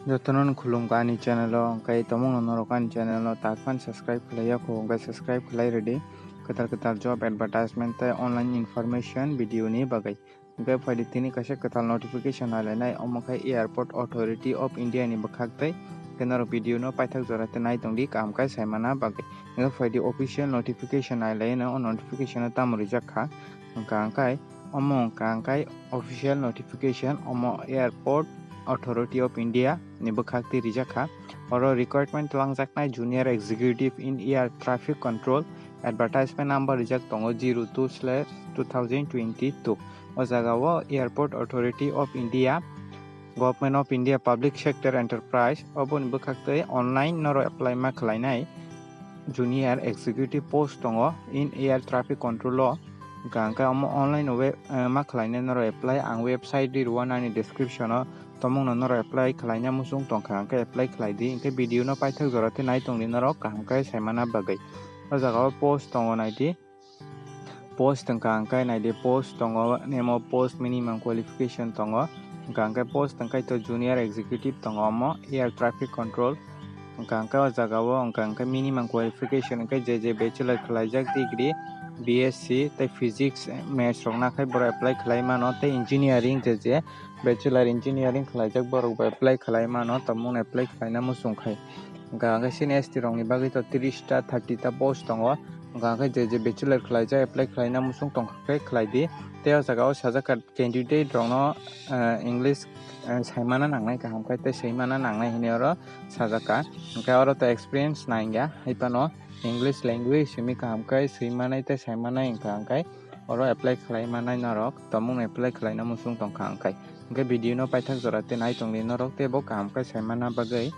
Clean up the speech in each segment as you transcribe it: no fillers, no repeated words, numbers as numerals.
Jotonon khulum kani channel kai tomong noro kani channel takpan subscribe khlaiya ko kai subscribe khlai ready ketar job advertisement tai online information video ni bagai kai phadi tini kaisa ketal notification halanai omokai airport authority of india ni bakhak tai kenaro video no paithak jorate nai tongdi kam kai saimana bagai kai phadi official notification halanai no notification tam rijakha kai omong kai official notification omo airport authority of india ni bakhakti rijakha oro recruitment langjaknai junior executive in air traffic control advertisement number rijak tongo 02/2022 o jagao airport authority of india government of india public sector enterprise oboni bakhakti online noro apply ma khlainai junior executive post tongo in air traffic control o gangka online ma khlainai noro apply ang website di ruwana ni description o tomong noro apply khlaina musung tongkha ka apply khlaidi inke video no paithak jorate nai tongni noro kaham kai saimana bagai o jaga post tongo naidi post tongkha angkai naidi post tongo name post minimum qualification tongo angkai post angkai to junior executive tongo mo air traffic control angkai o jaga angkai minimum qualification angkai je bachelor khlaijak degree BSc tai physics maths rokna khai boro apply khlai mano tai engineering je bachelor engineering khlaijak borok apply khlai mano tamung apply khlaina musung khai gangka sini ST rok ni bagui to 30 ta 30 ta post tongo gangka je bachelor khlaijak apply khlaina musung tongkha khlai di tei o jaga sajak candidate rok no english saimana nangnai kaham khai tei saimana nangnai hini oro sajaka gangka oro to experience naingya haipano English language simi kaham kai seimanai tei saimanai hingka kai oro apply khlai manai norok tamung apply khlaina musung tongkha kai hingke video no paithak jorate nai tongni norok tei bo kaham kai saimana bagai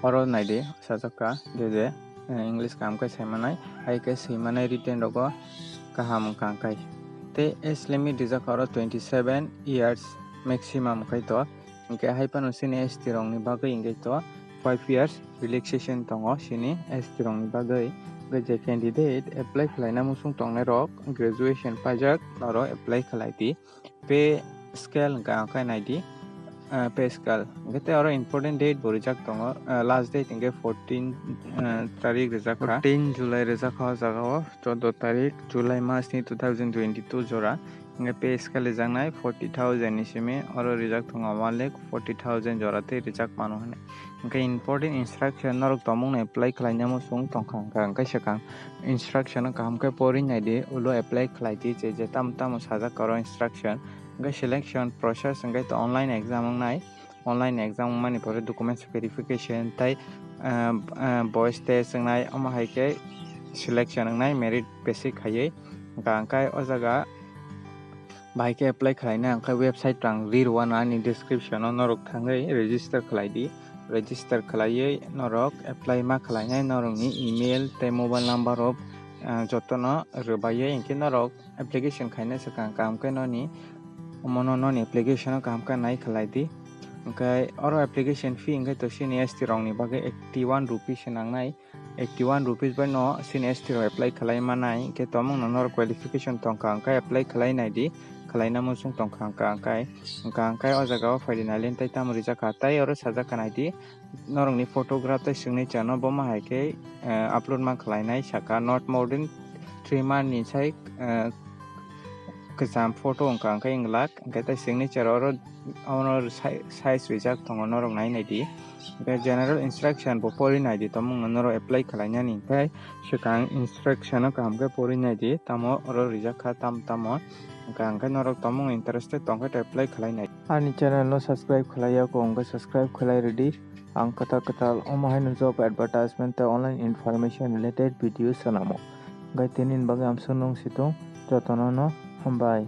oro naide sajaka je English kaham kai saimanai hai kai seimanai written rogo kaham kai tei age limit dijak oro 27 years maximum kai to hingke haipano sini ST rok ni bagai hingke to 5 years relaxation tongo sini ST rok ni bagai je candidate apply khlaina musung tongnai rok graduation pajak oro apply khlai di pay scale ga kai naidi pay scale gete oro important date bo rijak tongo last date inge 14 tarik rijak 14 July rijak ha jaga 14 tarik July mas ni 2022 jora inge pay scale jangnai 40,000 ni simi oro rijak tongo 1,40,000 jora te rijak mano hane inge important instruction norok tomong na apply khlaina musung tongkha angka sakang instruction kaham kai pori naidi ulo apply khlai di je tam sajak karo instruction inge selection process inge to online exam nai online exam mani pore documents verification tai voice test nai ama haike selection nai merit basic khayei angkai o jaga baike apply khlaina angkai website rang rirwana ni description o norok thangai register khlai di register khlaiye norok apply ma khlainai norok ni email tei mobile number of jotono rwbaiye inke norok application khaina sakang kam kai noni mono non application kaham ka nai khlai di angkai oro application fee ingkai to sini ST rok ni bagai 81 rupees nangnai 81 rupees by no sini ST rok apply khlai manai ke tomong nor qualification tongka angkai apply khlai nai di khlaina musung tongkha angkai o jaga o faidina len tai tam rijaka tai oro sajaka nai di norok ni photograph tai singni chano bo ma haike upload ma khlainai saka not more than 3 month ni sai kesam photo angkai inglak angkai tai signature oro honor size rijak tongo norok nai di general instruction bo pori nai di tomong norok apply khlaina ni kai sakang instruction kaham kai pori nai di tamo oro rijaka tamo angkai norok tomong interested tongkai to apply khlai nai ani channel no subscribe khlaiya ko angkai subscribe khlai ready ang katal omahaino job advertisement ta online information related videos sanamo gai tinin bagai am sunung situng jotono no hambai।